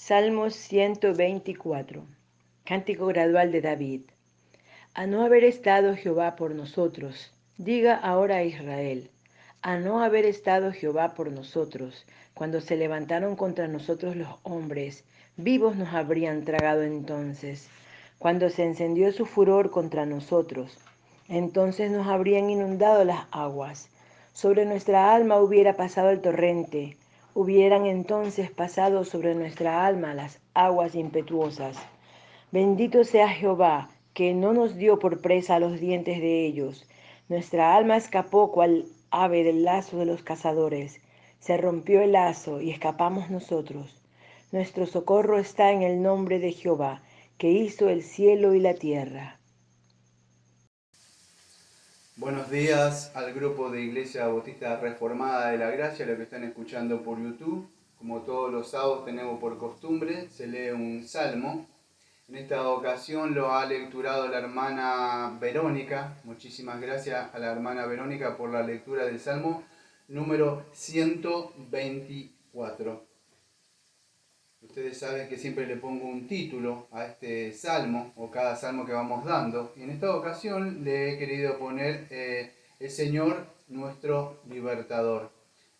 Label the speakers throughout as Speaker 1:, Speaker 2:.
Speaker 1: Salmos 124. Cántico gradual de David. A no haber estado Jehová por nosotros, diga ahora a Israel, a no haber estado Jehová por nosotros, cuando se levantaron contra nosotros los hombres, vivos nos habrían tragado entonces. Cuando se encendió su furor contra nosotros, entonces nos habrían inundado las aguas. Sobre nuestra alma hubiera pasado el torrente, hubieran entonces pasado sobre nuestra alma las aguas impetuosas. Bendito sea Jehová, que no nos dio por presa a los dientes de ellos. Nuestra alma escapó cual ave del lazo de los cazadores. Se rompió el lazo y escapamos nosotros. Nuestro socorro está en el nombre de Jehová, que hizo el cielo y la tierra.
Speaker 2: Buenos días al grupo de Iglesia Bautista Reformada de la Gracia, los que están escuchando por YouTube. Como todos los sábados tenemos por costumbre, se lee un salmo. En esta ocasión lo ha lecturado la hermana Verónica. Muchísimas gracias a la hermana Verónica por la lectura del salmo número 124. Ustedes saben que siempre le pongo un título a este salmo o cada salmo que vamos dando. Y en esta ocasión le he querido poner el Señor nuestro libertador.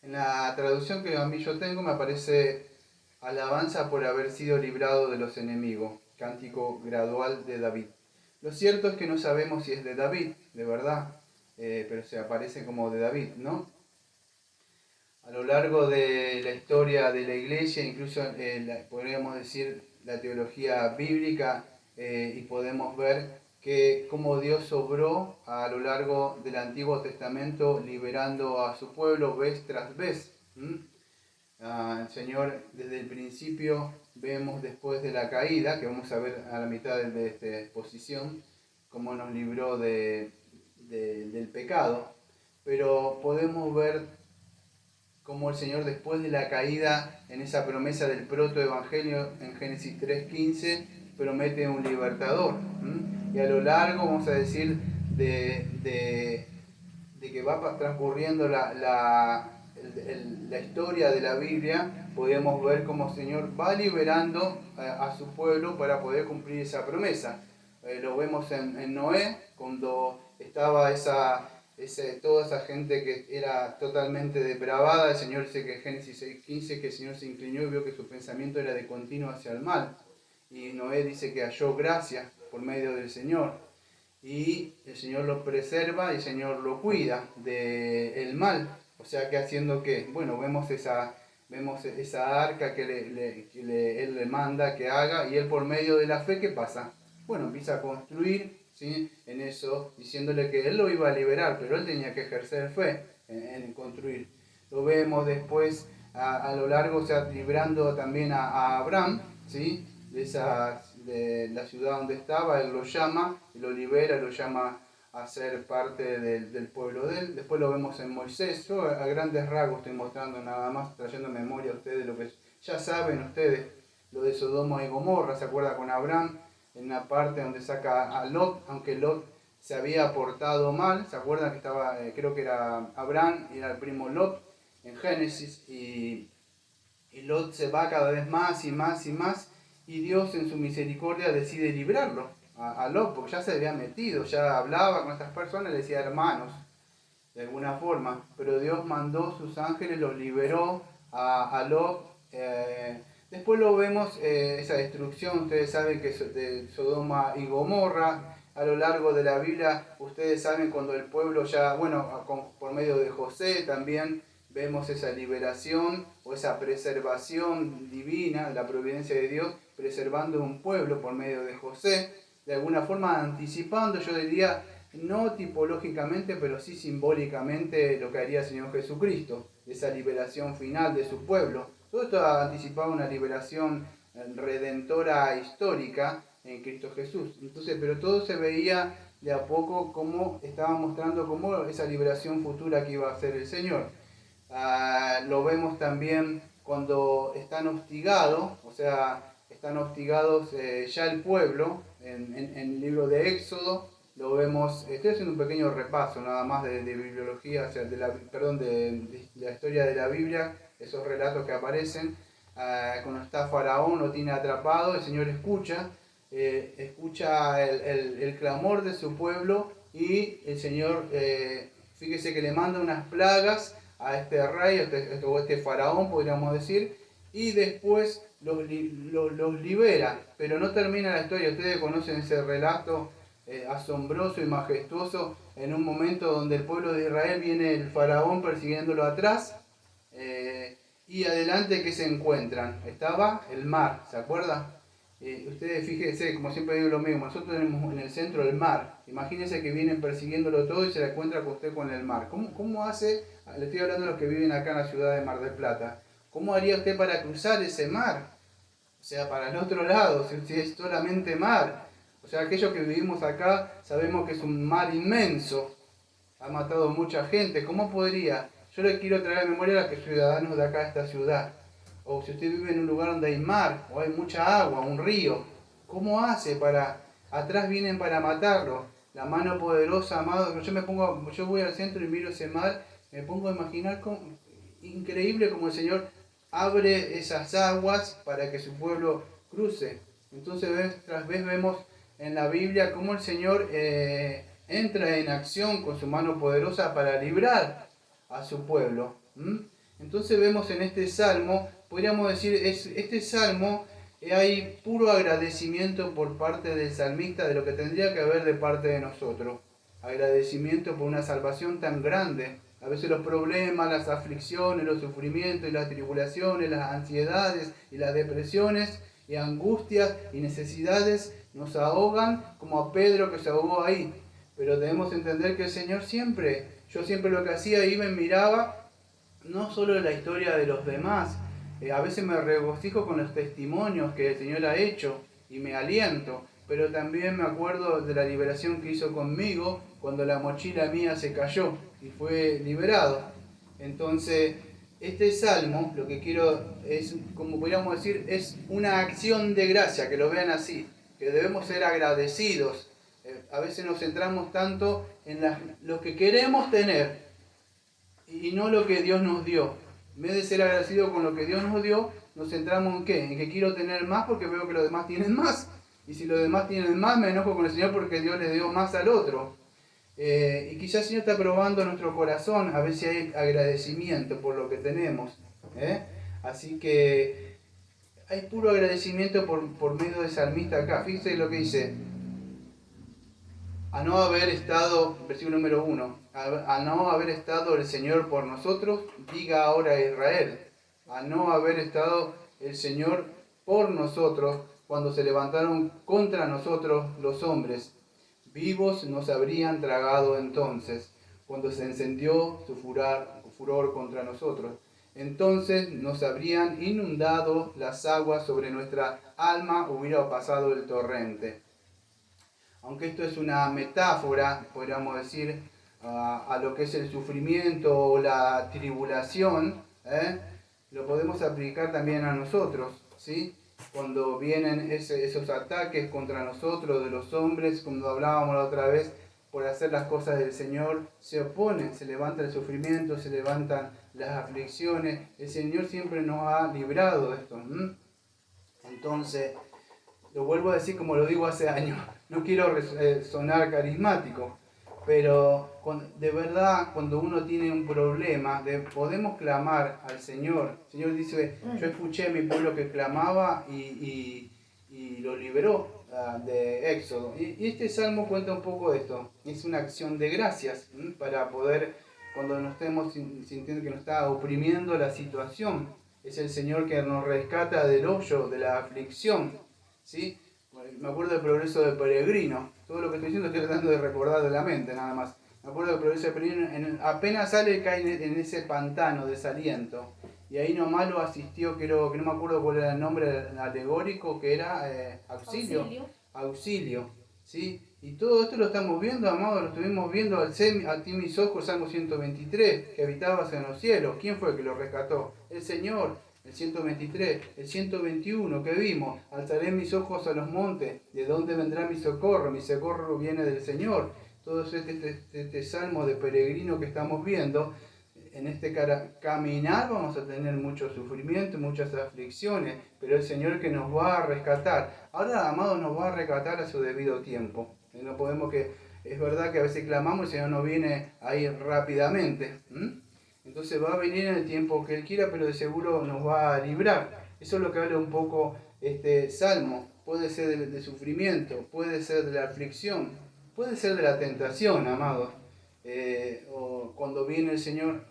Speaker 2: En la traducción que a mí yo tengo me aparece alabanza por haber sido librado de los enemigos. Cántico gradual de David. Lo cierto es que no sabemos si es de David, de verdad, pero se aparece como de David, ¿no? A lo largo de la historia de la iglesia, incluso podríamos decir la teología bíblica, y podemos ver que cómo Dios obró a lo largo del Antiguo Testamento liberando a su pueblo vez tras vez. El Señor desde el principio vemos después de la caída, que vamos a ver a la mitad de esta exposición, cómo nos libró del pecado, pero podemos ver como el Señor después de la caída en esa promesa del protoevangelio en Génesis 3:15 promete un libertador. Y a lo largo, vamos a decir, de que va transcurriendo la historia de la Biblia, podemos ver cómo el Señor va liberando a su pueblo para poder cumplir esa promesa. Lo vemos en Noé, cuando estaba toda esa gente que era totalmente depravada. El Señor dice que en Génesis 6:15 que el Señor se inclinó y vio que su pensamiento era de continuo hacia el mal. Y Noé dice que halló gracia por medio del Señor. Y el Señor lo preserva y el Señor lo cuida del mal. O sea que haciendo que, bueno, vemos esa arca que Él le manda que haga, y Él por medio de la fe, ¿qué pasa? Bueno, empieza a construir, ¿sí? En eso, diciéndole que Él lo iba a liberar, pero Él tenía que ejercer fe en construir. Lo vemos después a lo largo, o sea, librando también a Abraham, ¿sí? De la ciudad donde estaba. Él lo llama y lo libera, lo llama a ser parte del pueblo de él. Después lo vemos en Moisés. Yo a grandes rasgos estoy mostrando nada más, trayendo memoria a ustedes lo que ya saben ustedes, lo de Sodoma y Gomorra. ¿Se acuerda con Abraham? En una parte donde saca a Lot, aunque Lot se había portado mal. ¿Se acuerdan que estaba, creo que era Abraham y era el primo Lot en Génesis? Y Lot se va cada vez más y más y más, y Dios en su misericordia decide librarlo a Lot, porque ya se había metido, ya hablaba con estas personas, le decía hermanos, de alguna forma, pero Dios mandó sus ángeles, los liberó a Lot. Después lo vemos, esa destrucción, ustedes saben que de Sodoma y Gomorra, a lo largo de la Biblia, ustedes saben cuando el pueblo ya, bueno, por medio de José también, vemos esa liberación o esa preservación divina, la providencia de Dios, preservando un pueblo por medio de José, de alguna forma anticipando, yo diría, no tipológicamente, pero sí simbólicamente, lo que haría el Señor Jesucristo, esa liberación final de su pueblo. Todo esto anticipaba una liberación redentora histórica en Cristo Jesús. Entonces, pero todo se veía de a poco como estaba mostrando como esa liberación futura que iba a hacer el Señor. Lo vemos también cuando están hostigados, o sea, están hostigados ya el pueblo, en el libro de Éxodo, lo vemos. Estoy haciendo un pequeño repaso nada más de bibliología, o sea, de la historia de la Biblia, esos relatos que aparecen. cuando está Faraón, lo tiene atrapado, el Señor escucha el clamor de su pueblo y el Señor, fíjese que le manda unas plagas a este rey, o este faraón, podríamos decir, y después los libera, pero no termina la historia. Ustedes conocen ese relato asombroso y majestuoso en un momento donde el pueblo de Israel viene el faraón persiguiéndolo atrás, y adelante que se encuentran, estaba el mar, ¿se acuerda? Ustedes fíjense, como siempre digo lo mismo, nosotros tenemos en el centro el mar. Imagínense que vienen persiguiéndolo todo y se la encuentra con usted con el mar. ¿Cómo hace? Le estoy hablando de los que viven acá en la ciudad de Mar del Plata. ¿Cómo haría usted para cruzar ese mar? O sea, para el otro lado, si es solamente mar. O sea, aquellos que vivimos acá sabemos que es un mar inmenso. Ha matado mucha gente. ¿Cómo podría? Yo le quiero traer a memoria a los ciudadanos de acá de esta ciudad. O si usted vive en un lugar donde hay mar, o hay mucha agua, un río, ¿cómo hace para... Atrás vienen para matarlo. La mano poderosa, amado. Yo voy al centro y miro ese mar, me pongo a imaginar increíble como el Señor abre esas aguas para que su pueblo cruce. Entonces vez tras vez vemos en la Biblia cómo el Señor entra en acción con su mano poderosa para librar a su pueblo. Entonces vemos en este salmo, podríamos decir, este salmo hay puro agradecimiento por parte del salmista de lo que tendría que haber de parte de nosotros. Agradecimiento por una salvación tan grande. A veces los problemas, las aflicciones, los sufrimientos y las tribulaciones, las ansiedades y las depresiones y angustias y necesidades nos ahogan como a Pedro que se ahogó ahí. Pero debemos entender que el Señor yo siempre lo que hacía, iba y miraba no solo la historia de los demás, a veces me regocijo con los testimonios que el Señor ha hecho y me aliento, pero también me acuerdo de la liberación que hizo conmigo cuando la mochila mía se cayó y fue liberado. Entonces, este salmo, lo que quiero es, como podríamos decir, es una acción de gracia, que lo vean así, que debemos ser agradecidos. A veces nos centramos tanto en lo que queremos tener y no lo que Dios nos dio. En vez de ser agradecido con lo que Dios nos dio, nos centramos en ¿qué? En que quiero tener más porque veo que los demás tienen más. Y si los demás tienen más, me enojo con el Señor porque Dios le dio más al otro. Y quizás el Señor está probando nuestro corazón a ver si hay agradecimiento por lo que tenemos. Así que hay puro agradecimiento por medio del salmista acá. Fíjense lo que dice. A no haber estado, versículo número 1, a no haber estado el Señor por nosotros, diga ahora Israel. A no haber estado el Señor por nosotros cuando se levantaron contra nosotros los hombres. Vivos nos habrían tragado entonces, cuando se encendió su furor contra nosotros. Entonces nos habrían inundado las aguas sobre nuestra alma, hubiera pasado el torrente. Aunque esto es una metáfora, podríamos decir, a lo que es el sufrimiento o la tribulación, lo podemos aplicar también a nosotros, ¿sí? Cuando vienen esos ataques contra nosotros de los hombres, cuando hablábamos la otra vez, por hacer las cosas del Señor, se oponen, se levanta el sufrimiento, se levantan las aflicciones. El Señor siempre nos ha librado de esto. Entonces, lo vuelvo a decir como lo digo hace años, no quiero sonar carismático, pero de verdad cuando uno tiene un problema, podemos clamar al Señor. El Señor dice, yo escuché a mi pueblo que clamaba y lo liberó de Éxodo. Y este salmo cuenta un poco de esto, es una acción de gracias para poder, cuando nos estemos sintiendo que nos está oprimiendo la situación, es el Señor que nos rescata del hoyo, de la aflicción. ¿Sí? Me acuerdo del progreso del peregrino. Todo lo que estoy diciendo estoy tratando de recordar de la mente nada más. Me acuerdo del progreso del peregrino. Apenas sale, cae en ese pantano de desaliento. Y ahí nomás lo asistió, que no me acuerdo cuál era el nombre alegórico, que era Auxilio. ¿Sí? Y todo esto lo estamos viendo, amado, lo estuvimos viendo a ti mis ojos, Salmo 123, que habitabas en los cielos. ¿Quién fue el que lo rescató? El Señor. El 123, el 121 que vimos, alzaré mis ojos a los montes, ¿de dónde vendrá mi socorro viene del Señor. Todo este salmo de peregrino que estamos viendo, en este caminar vamos a tener mucho sufrimiento, muchas aflicciones, pero el Señor que nos va a rescatar. Ahora, amados, nos va a rescatar a su debido tiempo. No podemos es verdad que a veces clamamos y el Señor no viene ahí rápidamente. Entonces va a venir en el tiempo que Él quiera, pero de seguro nos va a librar. Eso es lo que habla un poco este salmo. Puede ser de sufrimiento, puede ser de la aflicción, puede ser de la tentación, amados. O cuando viene el Señor,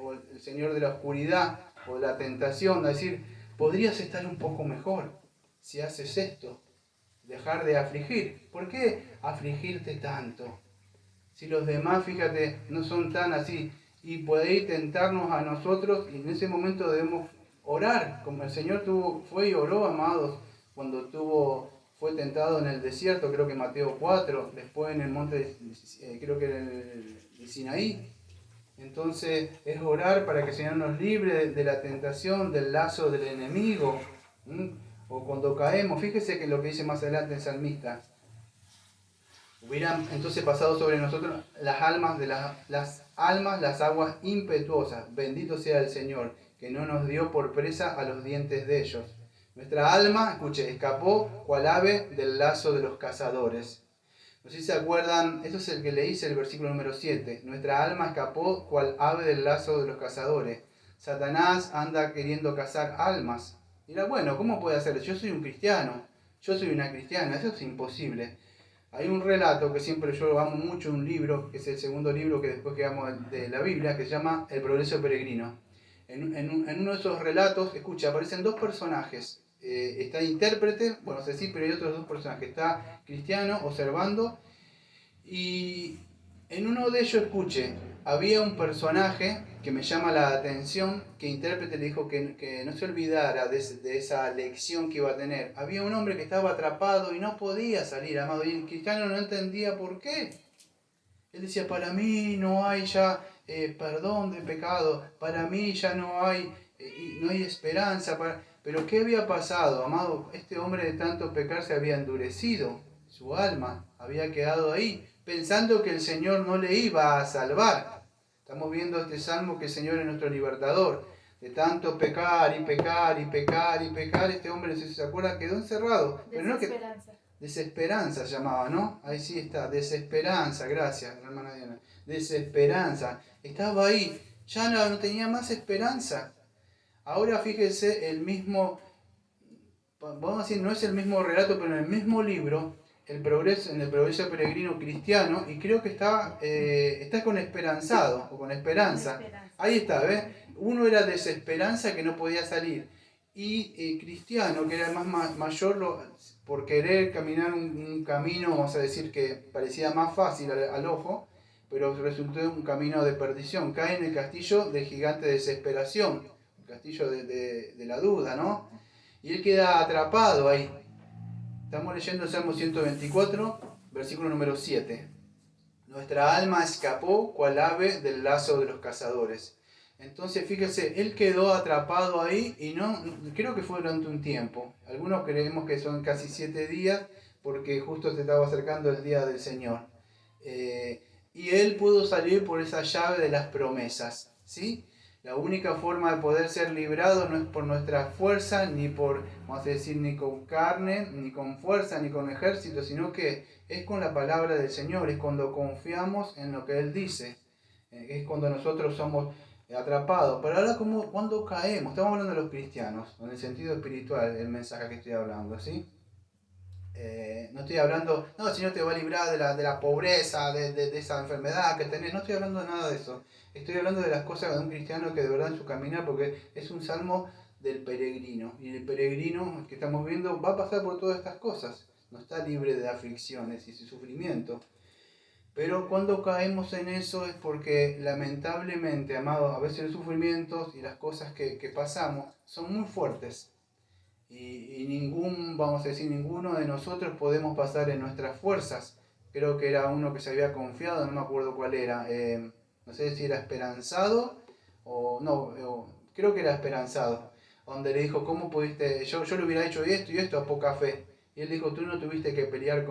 Speaker 2: o el Señor de la oscuridad, o la tentación, a decir, podrías estar un poco mejor si haces esto, dejar de afligir. ¿Por qué afligirte tanto? Si los demás, fíjate, no son tan así, y puede tentarnos a nosotros, y en ese momento debemos orar, como el Señor fue y oró, amados, cuando fue tentado en el desierto, creo que Mateo 4, después en el monte, creo que en el Sinaí. Entonces es orar para que el Señor nos libre de la tentación, del lazo del enemigo. O cuando caemos, fíjese que lo que dice más adelante el salmista, hubieran entonces pasado sobre nosotros las aguas impetuosas. Bendito sea el Señor, que no nos dio por presa a los dientes de ellos. Nuestra alma, escuche, escapó cual ave del lazo de los cazadores. No sé si se acuerdan, esto es el que leí, el versículo número 7. Nuestra alma escapó cual ave del lazo de los cazadores. Satanás anda queriendo cazar almas. Dirá, bueno, ¿cómo puede hacerlo? Yo soy un cristiano, yo soy una cristiana, eso es imposible. Hay un relato que siempre yo amo mucho, un libro, que es el segundo libro que después que amo de la Biblia, que se llama El Progreso Peregrino. En uno de esos relatos, escucha, aparecen dos personajes. Está el intérprete, bueno, no sé si, pero hay otros dos personajes. Está Cristiano observando, y en uno de ellos, escuche, había un personaje que me llama la atención, que el intérprete le dijo que no se olvidara de esa lección que iba a tener. Había un hombre que estaba atrapado y no podía salir, amado, y el cristiano no entendía por qué. Él decía, para mí no hay ya perdón de pecado, para mí ya no hay esperanza. Pero ¿qué había pasado, amado? Este hombre de tanto pecar se había endurecido, su alma había quedado ahí, pensando que el Señor no le iba a salvar. Estamos viendo este salmo que el Señor es nuestro libertador. De tanto pecar y pecar y pecar y pecar, este hombre, no sé si se acuerdan, quedó encerrado. Pero no que desesperanza se llamaba, ¿no? Ahí sí está, desesperanza, gracias, hermana Diana. Desesperanza. Estaba ahí, ya no tenía más esperanza. Ahora fíjese el mismo, vamos a decir, no es el mismo relato, pero en el mismo libro, en el progreso peregrino cristiano, y creo que está con esperanzado, o con esperanza. Ahí está, ¿ves? Uno era desesperanza que no podía salir, y cristiano, que era más mayor, por querer caminar un camino, vamos a decir que parecía más fácil al ojo, pero resultó un camino de perdición. Cae en el castillo del gigante de desesperación, el castillo de la duda, ¿no? Y él queda atrapado ahí. Estamos leyendo el Salmo 124, versículo número 7. Nuestra alma escapó cual ave del lazo de los cazadores. Entonces, fíjese, él quedó atrapado ahí y creo que fue durante un tiempo. Algunos creemos que son casi 7 días porque justo se estaba acercando el día del Señor. Y él pudo salir por esa llave de las promesas, ¿sí? La única forma de poder ser librado no es por nuestra fuerza, ni vamos a decir, ni con carne, ni con fuerza, ni con ejército, sino que es con la palabra del Señor, es cuando confiamos en lo que Él dice, es cuando nosotros somos atrapados. Pero ahora, ¿cuándo caemos? Estamos hablando de los cristianos, en el sentido espiritual, el mensaje que estoy hablando, ¿sí? No estoy hablando, no, el Señor te va a librar de la pobreza, de esa enfermedad que tenés, no estoy hablando de nada de eso. Estoy hablando de las cosas de un cristiano que de verdad en su caminar, porque es un salmo del peregrino. Y el peregrino que estamos viendo va a pasar por todas estas cosas. No está libre de aflicciones y sufrimiento. Pero cuando caemos en eso es porque lamentablemente, amados, a veces los sufrimientos y las cosas que pasamos son muy fuertes. Y ninguno de nosotros podemos pasar en nuestras fuerzas. Creo que era uno que se había confiado, no me acuerdo cuál era. No sé si era esperanzado o no, creo que era esperanzado. Donde le dijo, ¿cómo pudiste? Yo le hubiera hecho esto y esto a poca fe. Y él dijo, tú no tuviste que pelear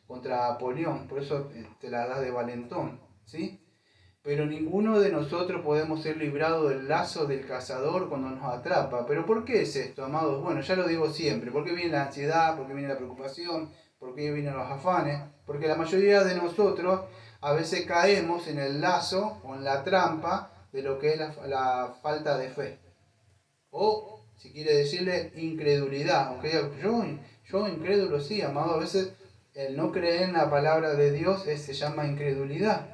Speaker 2: contra Apolión, por eso te la das de valentón, ¿sí? pero ninguno de nosotros podemos ser librados del lazo del cazador cuando nos atrapa. ¿Pero por qué es esto, amados? Bueno, ya lo digo siempre. ¿Por qué viene la ansiedad? ¿Por qué viene la preocupación? ¿Por qué vienen los afanes? Porque la mayoría de nosotros a veces caemos en el lazo o en la trampa de lo que es la falta de fe. O, si quiere decirle, incredulidad. Aunque yo incrédulo sí, amado. A veces el no creer en la palabra de Dios se llama incredulidad.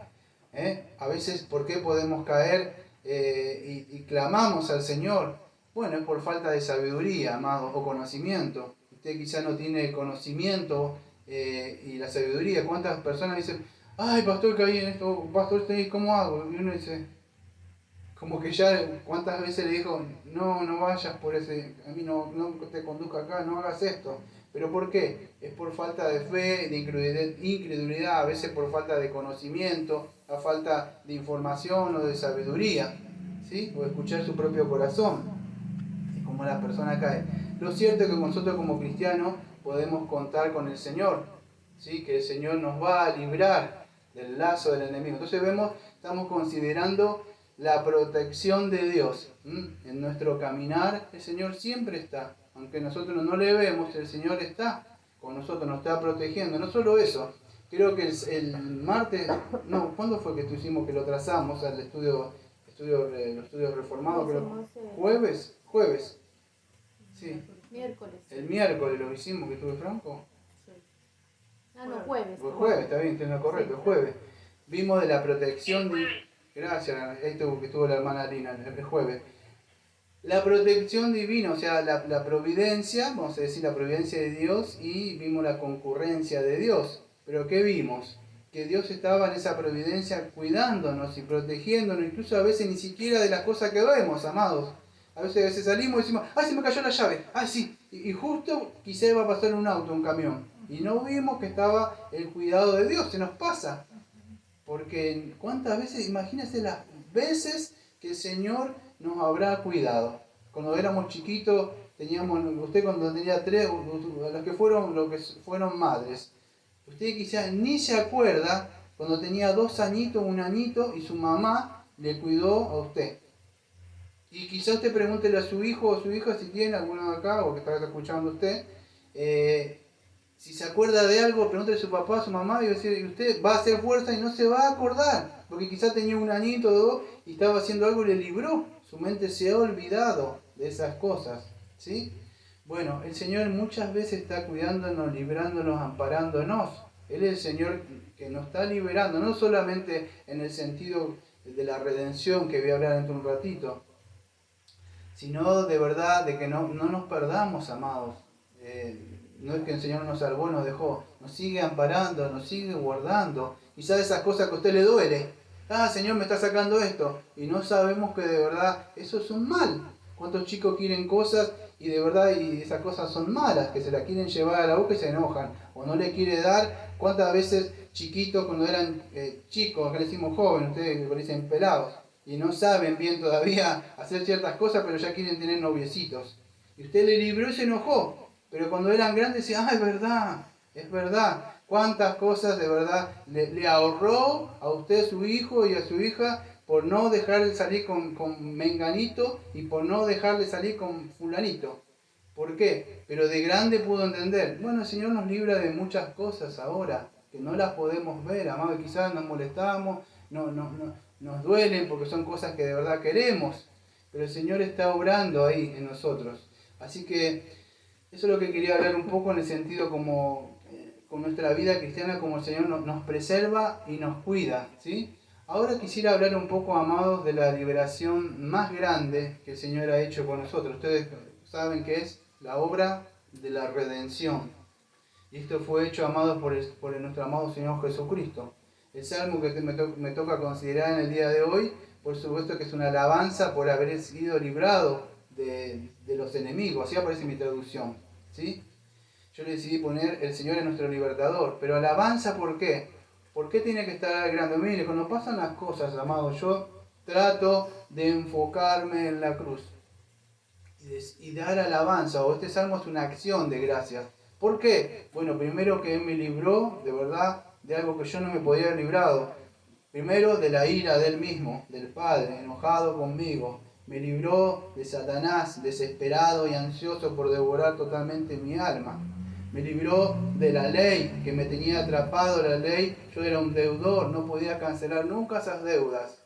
Speaker 2: A veces, ¿por qué podemos caer y clamamos al Señor? Bueno, es por falta de sabiduría, amado, o conocimiento. Usted quizá no tiene el conocimiento y la sabiduría. ¿Cuántas personas dicen, ay, pastor, caí en esto, pastor, ¿cómo hago? Y uno dice, como que ya cuántas veces le dijo, no vayas por ese camino, no te conduzca acá, no hagas esto. ¿Pero por qué? Es por falta de fe, de incredulidad, a veces por falta de conocimiento, a falta de información o de sabiduría, ¿sí? O escuchar su propio corazón, y como la persona cae. Lo cierto es que nosotros como cristianos podemos contar con el Señor, ¿sí? Que el Señor nos va a librar del lazo del enemigo. Entonces estamos considerando la protección de Dios. En nuestro caminar el Señor siempre está. Aunque nosotros no le vemos, el Señor está con nosotros, nos está protegiendo. No solo eso, creo que el martes, no, ¿cuándo fue que hicimos que lo trazamos al los estudios reformados? Creo, jueves. Sí.
Speaker 3: Miércoles.
Speaker 2: El miércoles lo hicimos, que estuve Franco.
Speaker 3: Sí. Ah, no, jueves.
Speaker 2: El jueves, está bien, entiendo correcto, el jueves. Vimos de la protección de... Gracias, ahí estuvo la hermana Lina el jueves. La protección divina, o sea, la providencia, vamos a decir la providencia de Dios, y vimos la concurrencia de Dios. Pero ¿qué vimos? Que Dios estaba en esa providencia cuidándonos y protegiéndonos, incluso a veces ni siquiera de las cosas que vemos, amados. A veces salimos y decimos, ¡ay, se me cayó la llave! ¡Ay, sí! Y justo quizá iba a pasar un auto, un camión. Y no vimos que estaba el cuidado de Dios, se nos pasa. Porque cuántas veces, imagínense las veces que el Señor nos habrá cuidado. Cuando éramos chiquitos, usted cuando tenía 3, los que fueron madres, usted quizás ni se acuerda cuando tenía 2 añitos, 1 añito y su mamá le cuidó a usted. Y quizás usted pregúntele a su hijo o su hija si tiene alguno de acá o que está escuchando usted, si se acuerda de algo, pregúntele a su papá, a su mamá, y usted va a hacer fuerza y no se va a acordar, porque quizás tenía 1 añito o 2 y estaba haciendo algo y le libró. Su mente se ha olvidado de esas cosas, ¿sí? Bueno, el Señor muchas veces está cuidándonos, librándonos, amparándonos. Él es el Señor que nos está liberando, no solamente en el sentido de la redención que voy a hablar dentro de un ratito, sino de verdad de que no nos perdamos, amados. No es que el Señor nos salvó, nos dejó, nos sigue amparando, nos sigue guardando. Quizás esas cosas que a usted le duele, Señor me está sacando esto, y no sabemos que de verdad eso es un mal. ¿Cuántos chicos quieren cosas y de verdad y esas cosas son malas, que se las quieren llevar a la boca y se enojan, o no le quiere dar? ¿Cuántas veces chiquitos cuando eran chicos, acá le decimos jóvenes, ustedes le dicen pelados, y no saben bien todavía hacer ciertas cosas, pero ya quieren tener noviecitos? Y usted le libró y se enojó, pero cuando eran grandes decían, es verdad. ¿Cuántas cosas de verdad le ahorró a usted, su hijo y a su hija, por no dejarle salir con menganito y por no dejarle salir con fulanito? ¿Por qué? Pero de grande pudo entender. Bueno, el Señor nos libra de muchas cosas ahora, que no las podemos ver, amado, quizás nos molestamos, nos duelen porque son cosas que de verdad queremos, pero el Señor está obrando ahí en nosotros. Así que eso es lo que quería hablar un poco en el sentido como con nuestra vida cristiana, como el Señor nos preserva y nos cuida, ¿sí? Ahora quisiera hablar un poco, amados, de la liberación más grande que el Señor ha hecho con nosotros. Ustedes saben que es la obra de la redención. Y esto fue hecho, amados, por nuestro amado Señor Jesucristo. El salmo que me toca considerar en el día de hoy, por supuesto que es una alabanza por haber sido librado de los enemigos. Así aparece en mi traducción, ¿sí? Yo le decidí poner el Señor es nuestro libertador. Pero alabanza, ¿por qué? ¿Por qué tiene que estar grande? Mire, cuando pasan las cosas, amados, yo trato de enfocarme en la cruz y dar alabanza. O este salmo es una acción de gracias. ¿Por qué? Bueno, primero que Él me libró, de verdad, de algo que yo no me podía haber librado. Primero de la ira del mismo, del Padre, enojado conmigo. Me libró de Satanás, desesperado y ansioso por devorar totalmente mi alma. Me libró de la ley, que me tenía atrapado la ley. Yo era un deudor, no podía cancelar nunca esas deudas.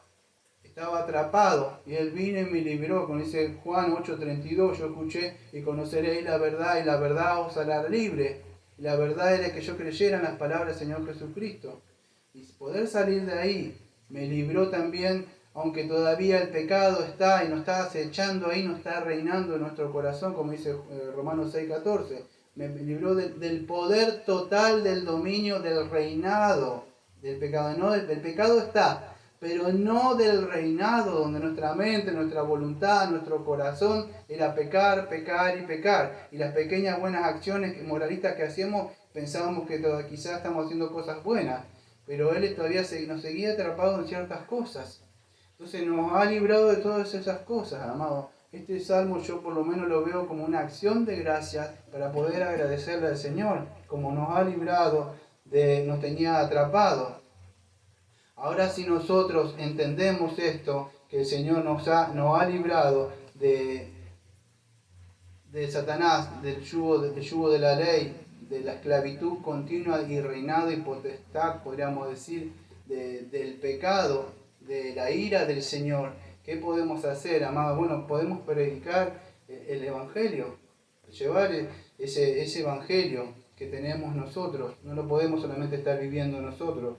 Speaker 2: Estaba atrapado y Él vino y me libró. Como dice Juan 8:32, yo escuché y conoceréis la verdad y la verdad os hará libre. Y la verdad era que yo creyera en las palabras del Señor Jesucristo. Y poder salir de ahí me libró también, aunque todavía el pecado está y nos está acechando ahí, nos está reinando en nuestro corazón, como dice Romanos 6:14. Me libró del poder total del dominio del reinado del pecado. No, el pecado está, pero no del reinado donde nuestra mente, nuestra voluntad, nuestro corazón era pecar, pecar y pecar. Y las pequeñas buenas acciones moralistas que hacíamos pensábamos que quizás estamos haciendo cosas buenas, pero Él todavía nos seguía atrapado en ciertas cosas. Entonces nos ha librado de todas esas cosas, amados. Este salmo yo por lo menos lo veo como una acción de gracias para poder agradecerle al Señor, como nos ha librado nos tenía atrapados. Ahora si nosotros entendemos esto, que el Señor nos ha librado de Satanás, del yugo de la ley, de la esclavitud continua y reinado y potestad, podríamos decir, del pecado, de la ira del Señor. ¿Qué podemos hacer, amados? Bueno, podemos predicar el Evangelio, llevar ese Evangelio que tenemos nosotros. No lo podemos solamente estar viviendo nosotros.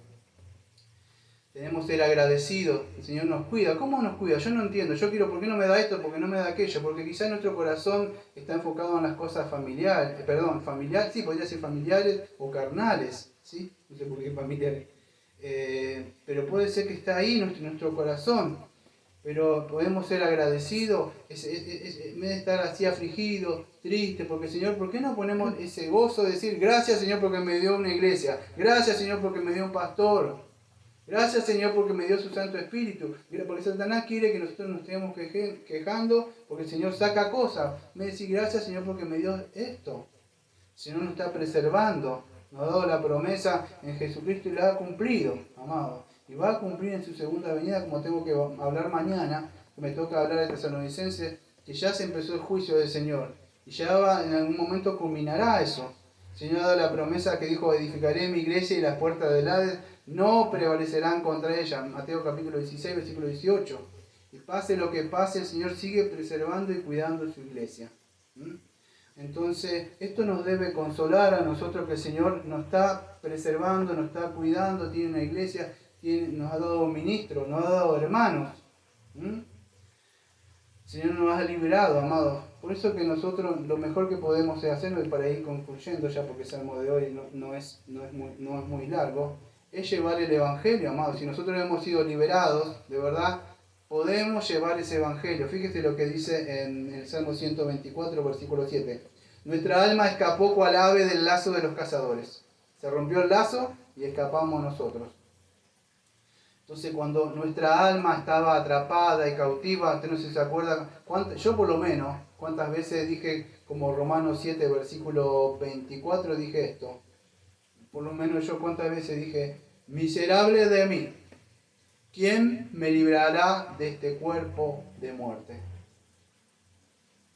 Speaker 2: Tenemos que ser agradecidos. El Señor nos cuida. ¿Cómo nos cuida? Yo no entiendo. Yo quiero, ¿por qué no me da esto? ¿Por qué no me da aquello? Porque quizás nuestro corazón está enfocado en las cosas familiares. Sí, podría ser familiares o carnales. ¿Sí? No sé por qué familiares. Pero puede ser que está ahí nuestro corazón. Pero podemos ser agradecidos. En vez de estar así afligidos, tristes, porque Señor, ¿por qué no ponemos ese gozo de decir gracias Señor porque me dio una iglesia? Gracias Señor porque me dio un pastor. Gracias Señor porque me dio su Santo Espíritu. Porque Satanás quiere que nosotros nos estemos quejando porque el Señor saca cosas. Me decís gracias Señor porque me dio esto. El Señor nos está preservando. Nos ha dado la promesa en Jesucristo y la ha cumplido, amado. Y va a cumplir en su segunda venida, como tengo que hablar mañana, que me toca hablar de Tesalonicenses, que ya se empezó el juicio del Señor. Y ya en algún momento culminará eso. El Señor ha dado la promesa que dijo, edificaré mi iglesia y las puertas del Hades no prevalecerán contra ella. Mateo capítulo 16, versículo 18. Y pase lo que pase, el Señor sigue preservando y cuidando su iglesia. Entonces, esto nos debe consolar a nosotros que el Señor nos está preservando, nos está cuidando, tiene una iglesia, nos ha dado ministros, nos ha dado hermanos. El Señor nos ha liberado, amados. Por eso que nosotros lo mejor que podemos hacer, y para ir concluyendo ya, porque el salmo de hoy no es muy largo, es llevar el Evangelio, amados. Si nosotros hemos sido liberados, de verdad, podemos llevar ese Evangelio. Fíjese lo que dice en el Salmo 124, versículo 7. Nuestra alma escapó cual ave del lazo de los cazadores. Se rompió el lazo y escapamos nosotros. Entonces cuando nuestra alma estaba atrapada y cautiva, usted no sé si se acuerda, yo por lo menos, cuántas veces dije, como Romanos 7, versículo 24, dije esto. Por lo menos yo cuántas veces dije, miserable de mí, ¿quién me librará de este cuerpo de muerte?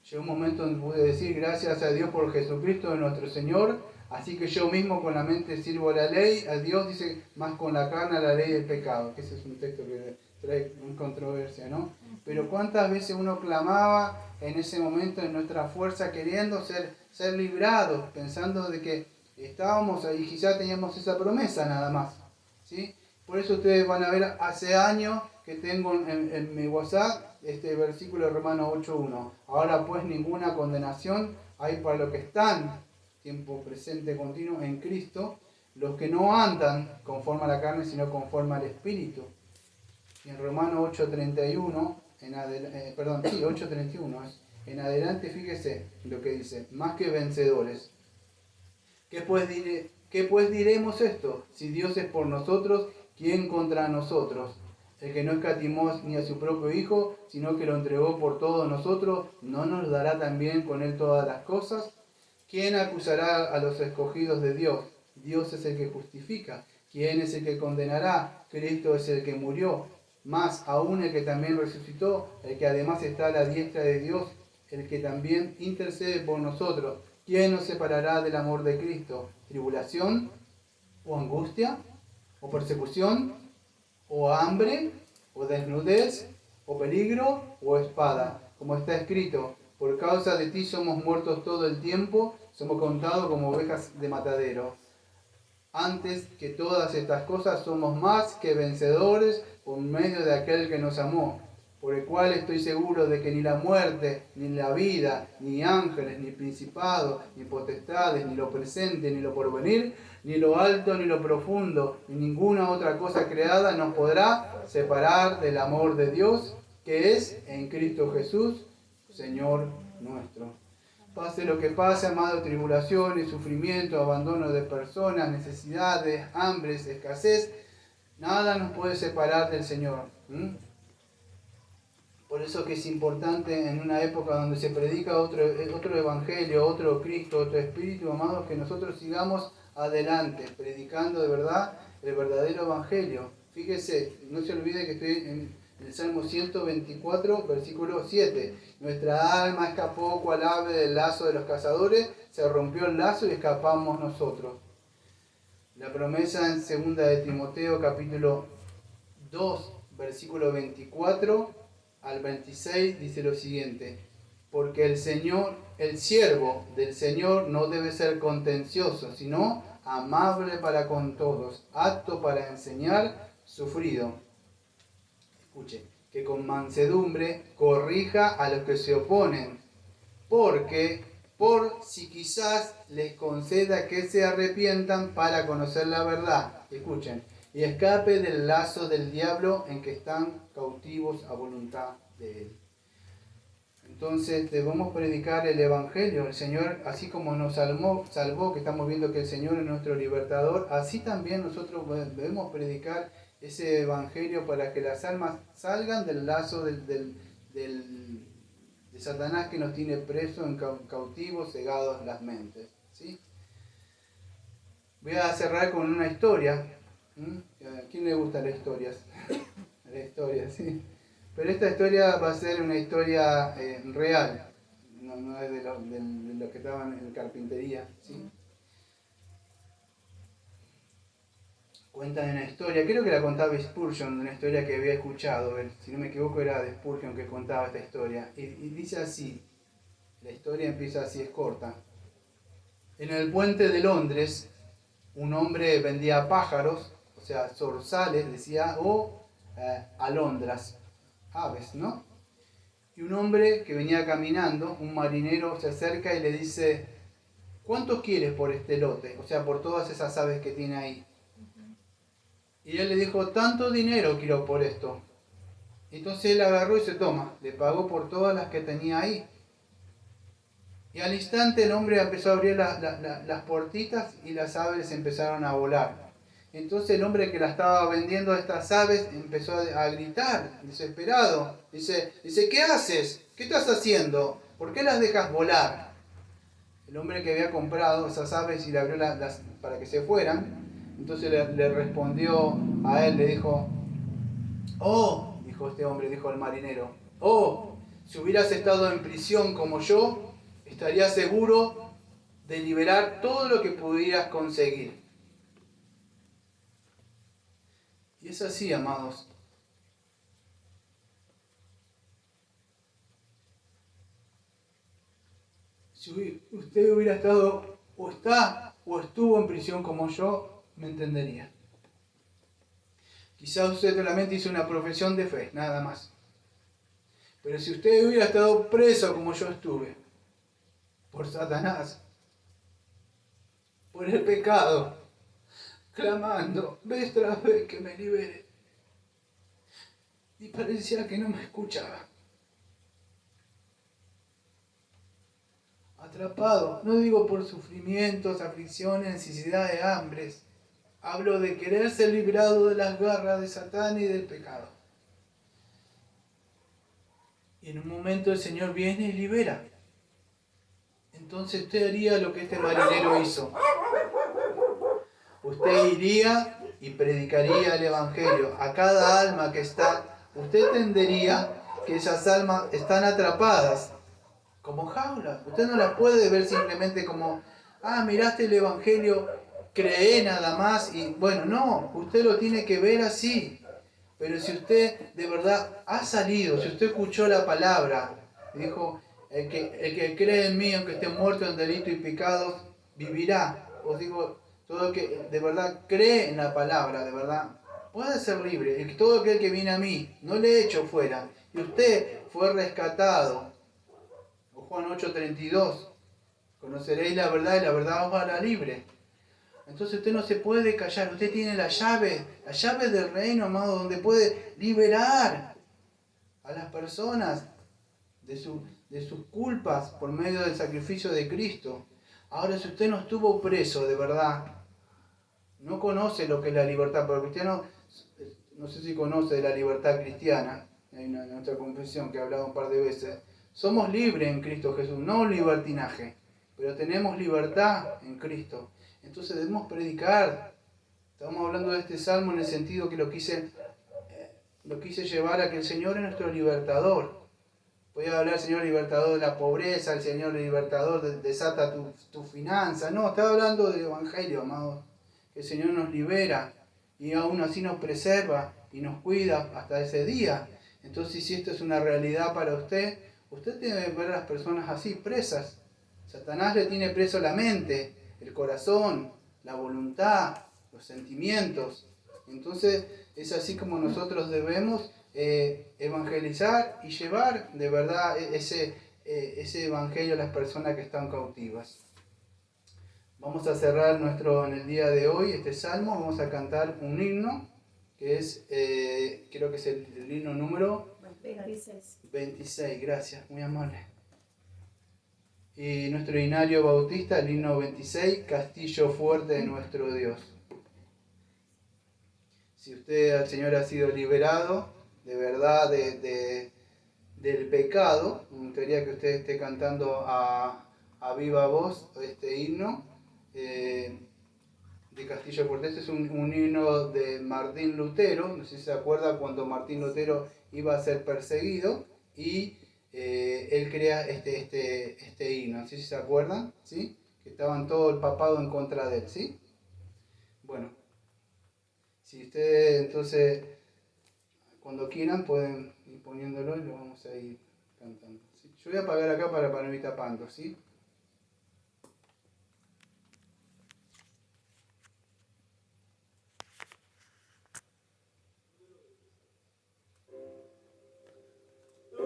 Speaker 2: Llegó un momento donde pude decir, gracias a Dios por Jesucristo nuestro Señor, así que yo mismo con la mente sirvo a la ley, a Dios dice, más con la carne a la ley del pecado, que ese es un texto que trae controversia, ¿no? Pero cuántas veces uno clamaba en ese momento en nuestra fuerza queriendo ser librados, pensando de que estábamos ahí, quizás teníamos esa promesa nada más, ¿sí? Por eso ustedes van a ver, hace años que tengo en mi WhatsApp este versículo de Romanos 8.1. Ahora pues ninguna condenación hay para los que están, tiempo presente continuo, en Cristo, los que no andan conforme a la carne, sino conforme al Espíritu. Y en Romanos 8.31, 8.31, en adelante fíjese lo que dice, más que vencedores. ¿Qué pues diremos esto? Si Dios es por nosotros, ¿quién contra nosotros? El que no escatimó ni a su propio Hijo, sino que lo entregó por todos nosotros, ¿no nos dará también con él todas las cosas? ¿Quién acusará a los escogidos de Dios? Dios es el que justifica. ¿Quién es el que condenará? Cristo es el que murió, más aún el que también resucitó, el que además está a la diestra de Dios, el que también intercede por nosotros. ¿Quién nos separará del amor de Cristo? ¿Tribulación? ¿O angustia? ¿O persecución? ¿O hambre? ¿O desnudez? ¿O peligro? ¿O espada? Como está escrito, por causa de ti somos muertos todo el tiempo, somos contados como ovejas de matadero. Antes que todas estas cosas somos más que vencedores por medio de aquel que nos amó, por el cual estoy seguro de que ni la muerte, ni la vida, ni ángeles, ni principados, ni potestades, ni lo presente, ni lo porvenir, ni lo alto, ni lo profundo, ni ninguna otra cosa creada nos podrá separar del amor de Dios, que es en Cristo Jesús, Señor nuestro. Pase lo que pase, amado, tribulaciones, sufrimiento, abandono de personas, necesidades, hambres, escasez, nada nos puede separar del Señor. Por eso que es importante en una época donde se predica otro evangelio, otro Cristo, otro Espíritu, amados, que nosotros sigamos adelante, predicando de verdad el verdadero evangelio. Fíjese, no se olvide que estoy en el Salmo 124, versículo 7. Nuestra alma escapó cual ave del lazo de los cazadores, se rompió el lazo y escapamos nosotros. La promesa en 2 de Timoteo, capítulo 2, versículo 24 al 26, dice lo siguiente: porque el siervo del Señor no debe ser contencioso, sino amable para con todos, apto para enseñar, sufrido. Escuche, que con mansedumbre corrija a los que se oponen, porque por si quizás les conceda que se arrepientan para conocer la verdad, escuchen, y escape del lazo del diablo en que están cautivos a voluntad de él. Entonces debemos predicar el Evangelio. El Señor, así como nos salvó, que estamos viendo que el Señor es nuestro libertador, así también nosotros debemos predicar ese Evangelio para que las almas salgan del lazo de Satanás, que nos tiene presos, cautivos, cegados las mentes. ¿Sí? Voy a cerrar con una historia. ¿A quién le gustan las historias? La historia, sí. Pero esta historia va a ser una historia real, no es de los que estaban en carpintería, ¿sí? Cuentan una historia, creo que la contaba Spurgeon, una historia que había escuchado, si no me equivoco era de Spurgeon que contaba esta historia, y dice así, la historia empieza así, es corta. En el puente de Londres, un hombre vendía pájaros, o sea, zorzales, decía, o alondras, aves, ¿no? Y un hombre que venía caminando, un marinero, se acerca y le dice: ¿cuánto quieres por este lote? O sea, por todas esas aves que tiene ahí. Y él le dijo: tanto dinero quiero por esto. Entonces él agarró y se toma, le pagó por todas las que tenía ahí. Y al instante el hombre empezó a abrir las puertitas y las aves empezaron a volar. Entonces el hombre que la estaba vendiendo a estas aves empezó a gritar, desesperado. Dice, ¿qué haces? ¿Qué estás haciendo? ¿Por qué las dejas volar? El hombre que había comprado esas aves y le abrió para que se fueran, entonces le respondió a él, le dijo: oh, dijo este hombre, dijo el marinero, oh, si hubieras estado en prisión como yo, estarías seguro de liberar todo lo que pudieras conseguir. Y es así, amados. Si usted hubiera estado, o está, o estuvo en prisión como yo, me entendería. Quizás usted solamente hizo una profesión de fe, nada más. Pero si usted hubiera estado preso como yo estuve, por Satanás, por el pecado, clamando vez tras vez que me libere, y parecía que no me escuchaba. Atrapado, no digo por sufrimientos, aflicciones, necesidades, hambres. Hablo de querer ser librado de las garras de Satán y del pecado. Y en un momento el Señor viene y libera. Entonces usted haría lo que este marinero hizo. Usted iría y predicaría el Evangelio a cada alma que está, usted entendería que esas almas están atrapadas como jaulas. Usted no las puede ver simplemente como, miraste el Evangelio, cree nada más y bueno, no, usted lo tiene que ver así. Pero si usted de verdad ha salido, si usted escuchó la palabra, dijo, el que cree en mí, aunque esté muerto en delito y pecados, vivirá. Os digo, todo el que de verdad cree en la palabra, de verdad, puede ser libre. Todo aquel que viene a mí, no le echo fuera. Y usted fue rescatado. Juan 8:32. Conoceréis la verdad y la verdad os hará libre. Entonces usted no se puede callar, usted tiene la llave del reino, amado, donde puede liberar a las personas de sus culpas por medio del sacrificio de Cristo. Ahora, si usted no estuvo preso de verdad, no conoce lo que es la libertad, porque usted no sé si conoce de la libertad cristiana, hay una en nuestra confesión que he hablado un par de veces, somos libres en Cristo Jesús, no libertinaje, pero tenemos libertad en Cristo. Entonces debemos predicar. Estamos hablando de este salmo en el sentido que lo quise llevar a que el Señor es nuestro libertador. Podía hablar el Señor libertador de la pobreza, el Señor libertador desata tu finanza. No, estaba hablando del Evangelio, amados. Que el Señor nos libera y aún así nos preserva y nos cuida hasta ese día. Entonces, si esto es una realidad para usted tiene que ver a las personas así, presas. Satanás le tiene preso la mente, el corazón, la voluntad, los sentimientos. Entonces es así como nosotros debemos evangelizar y llevar de verdad ese evangelio a las personas que están cautivas. Vamos a cerrar en el día de hoy este salmo, vamos a cantar un himno que es, creo que es el himno número 26, gracias, muy amable. Y nuestro himnario bautista, el himno 26, Castillo fuerte de nuestro Dios. Si usted, Señor, ha sido liberado de verdad del pecado, me gustaría que usted esté cantando a viva voz este himno de Castillo fuerte. Este es un himno de Martín Lutero, no sé si se acuerda cuando Martín Lutero iba a ser perseguido y él crea este himno, no sé si se acuerdan, ¿sí? Que estaban todo el papado en contra de él, ¿sí? Bueno, si ustedes entonces cuando quieran pueden ir poniéndolo y lo vamos a ir cantando, ¿sí? Yo voy a apagar acá para no ir tapando, ¿sí?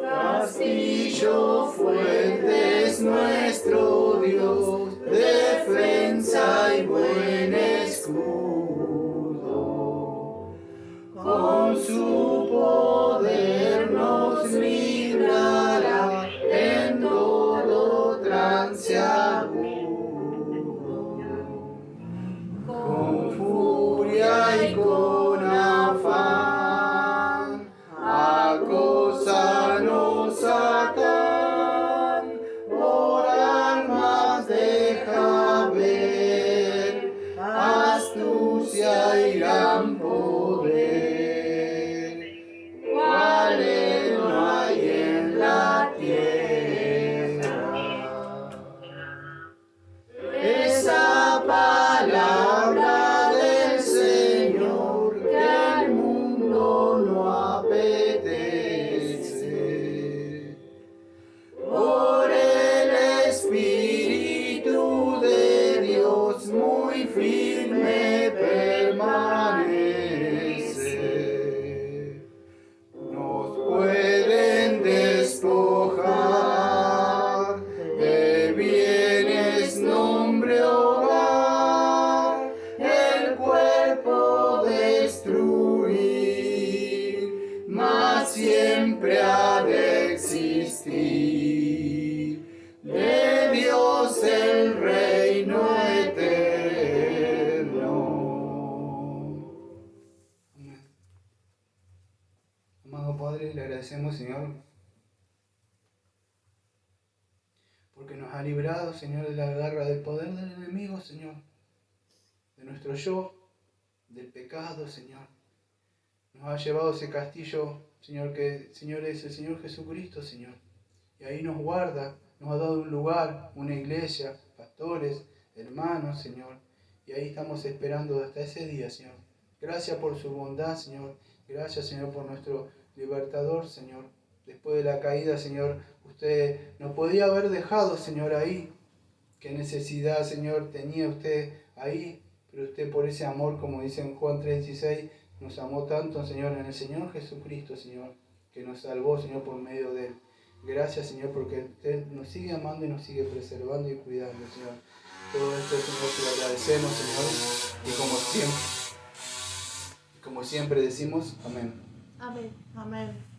Speaker 2: Castillo fuerte es nuestro Dios, defensa y buen escudo. Con su poder nos librará en todo trance agudo. Con furia y con afán, acósanos Satán, por armas deja ver, astucia y gran poder, cuales no hay en la tierra. Esa palabra del Señor que al mundo no apetece, por el Espíritu de Dios muy firme permanece. Nos pueden despojar de bienes, nombre, hogar, el cuerpo destruir, mas siempre ha de existir de Dios el reino eterno. Amén. Amado Padre, le agradecemos, Señor, porque nos ha librado, Señor, de la garra del poder del enemigo, Señor, de nuestro yo, del pecado, Señor. Nos ha llevado a ese castillo, Señor, que Señor es el Señor Jesucristo, Señor. Y ahí nos guarda, nos ha dado un lugar, una iglesia, pastores, hermanos, Señor. Y ahí estamos esperando hasta ese día, Señor. Gracias por su bondad, Señor. Gracias, Señor, por nuestro libertador, Señor. Después de la caída, Señor, usted nos podía haber dejado, Señor, ahí. Qué necesidad, Señor, tenía usted ahí. Pero usted por ese amor, como dice en Juan 3:16, nos amó tanto, Señor, en el Señor Jesucristo, Señor, que nos salvó, Señor, por medio de Él. Gracias, Señor, porque usted nos sigue amando y nos sigue preservando y cuidando, Señor. Todo esto, Señor, te lo agradecemos, Señor, y como siempre decimos, amén.
Speaker 3: Amén.
Speaker 4: Amén.